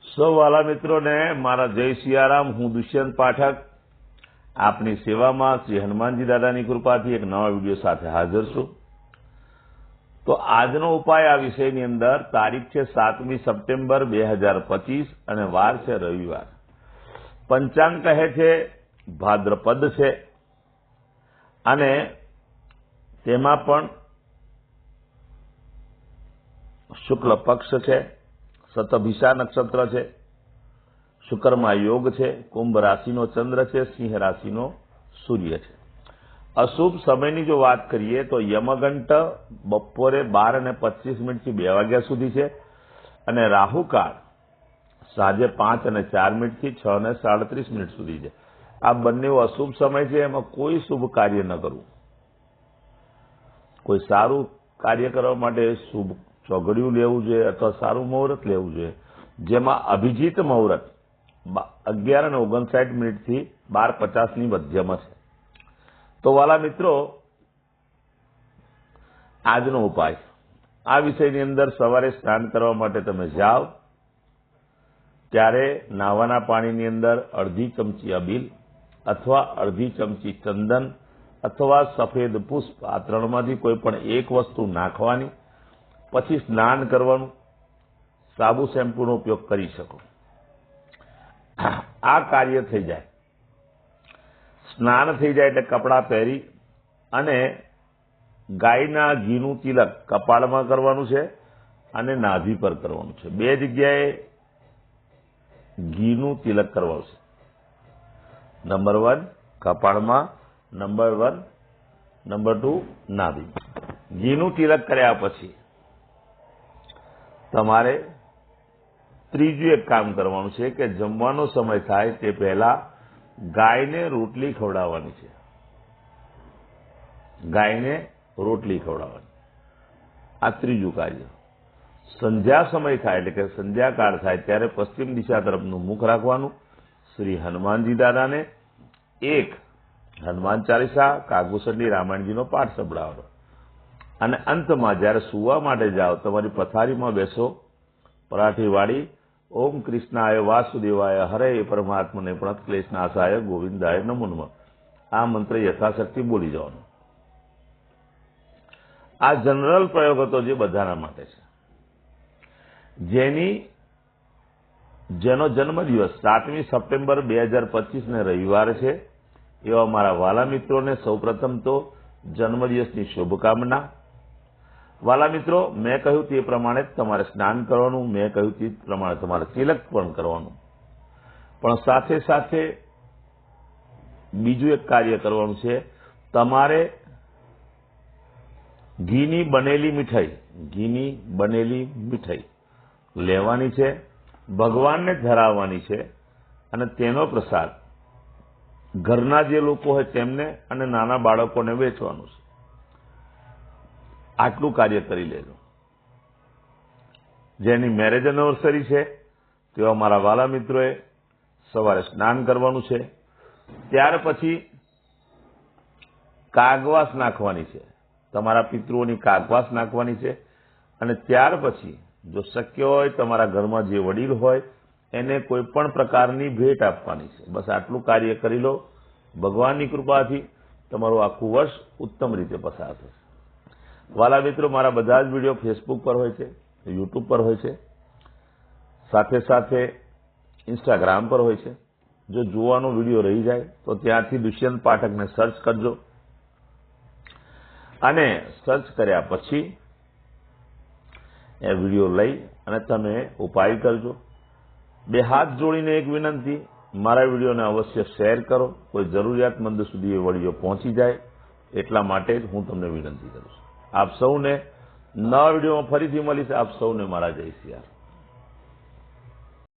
સૌ વાલા મિત્રોને મારા જય સિયારામ। હું દુષ્યંત પાઠક આપની સેવામાં શ્રી હનુમાનજી દાદાની કૃપાથી એક નવા વિડીયો સાથે હાજર છું। તો આજનો ઉપાય આ વિષયની અંદર તારીખ છે 7મી સપ્ટેમ્બર 2025 અને વાર છે રવિવાર। પંચાંગ કહે છે ભાદ્રપદ છે અને તેમાં પણ શુક્લ પક્ષ છે, શતભિષા નક્ષત્ર છે, શુક્રમાં યોગ છે, કુંભ રાશિનો ચંદ્ર છે, સિંહ રાશિનો સૂર્ય છે। અશુભ સમયની જો વાત કરીએ તો યમઘંટ બપોરે 12:25 થી 2 વાગ્યા સુધી છે અને રાહુકાળ સાંજે 5:04 થી 6:37 સુધી છે। આ બંને અશુભ સમય છે। એમાં કોઈ શુભ કાર્ય ન કરવું। કોઈ સારું કાર્ય કરવા માટે શુભ ચોઘડિયું લેવું જોઈએ અથવા સારું મુહૂર્ત લેવું જોઈએ, જેમાં અભિજીત મુહૂર્ત 11:59 થી 12:50 ની મધ્યમાં છે। તો વાલા મિત્રો, આજનો ઉપાય આ વિષયની અંદર સવારે સ્નાન કરવા માટે તમે જાઓ ત્યારે નાવાના પાણીની અંદર અડધી ચમચી અબીલ અથવા અડધી ચમચી ચંદન અથવા સફેદ પુષ્પ, આ ત્રણમાંથી કોઈ પણ એક વસ્તુ નાખવાની, પછી સ્નાન કરવાનું। સાબુ શેમ્પૂનો ઉપયોગ કરી શકો। આ કાર્ય થઈ જાય, સ્નાન થઈ જાય એટલે કપડાં પહેરી અને ગાયના ઘીનું તિલક કપાળમાં કરવાનું છે અને નાભી પર કરવાનું છે। બે જગ્યાએ ઘીનું તિલક કરવાનું છે। Number 1 કપાળમાં, number 2 નાભી। ઘીનું તિલક કર્યા પછી તમારે ત્રીજું એક કામ કરવાનું છે કે જમવાનો સમય થાય તે પહેલા ગાયને રોટલી ખવડાવવાની છે। ગાયને રોટલી ખવડાવવાની, આ ત્રીજું કાર્ય। સંધ્યા સમય થાય એટલે કે સંધ્યાકાળ થાય ત્યારે પશ્ચિમ દિશા તરફનું મુખ રાખવાનું, શ્રી હનુમાનજી દાદાને એક હનુમાન ચાલીસા, કાગભૂષણની રામાયણજીનો પાઠ સંભળાવવાનો અને અંતમાં જ્યારે સુવા માટે જાઓ તમારી પથારીમાં બેસો, પરાઠી વાળી ઓમ કૃષ્ણાય વાસુદેવાય હરે પરમાત્મને પ્રણતક્લેશનાશાય ગોવિંદાય નમો નમઃ આ મંત્ર યથાશક્તિ બોલી જવાનો। આ જનરલ પ્રયોગ હતો જે બધાના માટે છે। જેનો જન્મદિવસ 7મી સપ્ટેમ્બર 2025 ને રવિવાર છે એવા મારા વાલા મિત્રોને સૌપ્રથમ તો જન્મદિવસની શુભકામના। વાલા મિત્રો, મેં કહ્યું તે પ્રમાણે તમારે સ્નાન કરવાનું, મેં કહ્યું તે પ્રમાણે તમારે તિલક પણ કરવાનું, પણ સાથે સાથે બીજું એક કાર્ય કરવાનું છે। તમારે ઘીની બનેલી મીઠાઈ લેવાની છે, ભગવાનને ધરાવવાની છે અને તેનો પ્રસાદ ઘરના જે લોકો હોય તેમને અને નાના બાળકોને વેચવાનું છે। આટલું કાર્ય કરી લેજો। જેની મેરેજ એનિવર્સરી છે તેવા મારા વાલા મિત્રોએ સવારે સ્નાન કરવાનું છે, ત્યાર પછી કાગવાસ નાખવાની છે, તમારા પિતૃઓની કાગવાસ નાખવાની છે અને ત્યાર પછી જો શક્ય હોય તમારા ઘરમાં જે વડીલ હોય એને કોઈ પણ પ્રકારની ભેટ આપવાની છે। બસ આટલું કાર્ય કરી લો। ભગવાનની કૃપાથી તમારું આખું વર્ષ ઉત્તમ રીતે પસાર થશે। વાલા મિત્રો, મારા બધા જ વિડીયો ફેસબુક પર હોય છે, યુટ્યુબ પર હોય છે, સાથે સાથે ઇન્સ્ટાગ્રામ પર હોય છે। જો જોવાનો વિડીયો રહી જાય તો ત્યાંથી દુષ્યંત પાઠકને સર્ચ કરજો અને સર્ચ કર્યા પછી એ વિડીયો લઈ અને તમે ઉપાય કરજો। બે હાથ જોડીને એક વિનંતી, મારા વિડીયોને અવશ્ય શેર કરો, કોઈ જરૂરિયાતમંદ સુધી એ વિડીયો પહોંચી જાય એટલા માટે જ હું તમને વિનંતી કરું છું। આપ સૌને નવા વિડીયોમાં ફરીથી મળીશ। આપ સૌને મારા જય સિયારામ।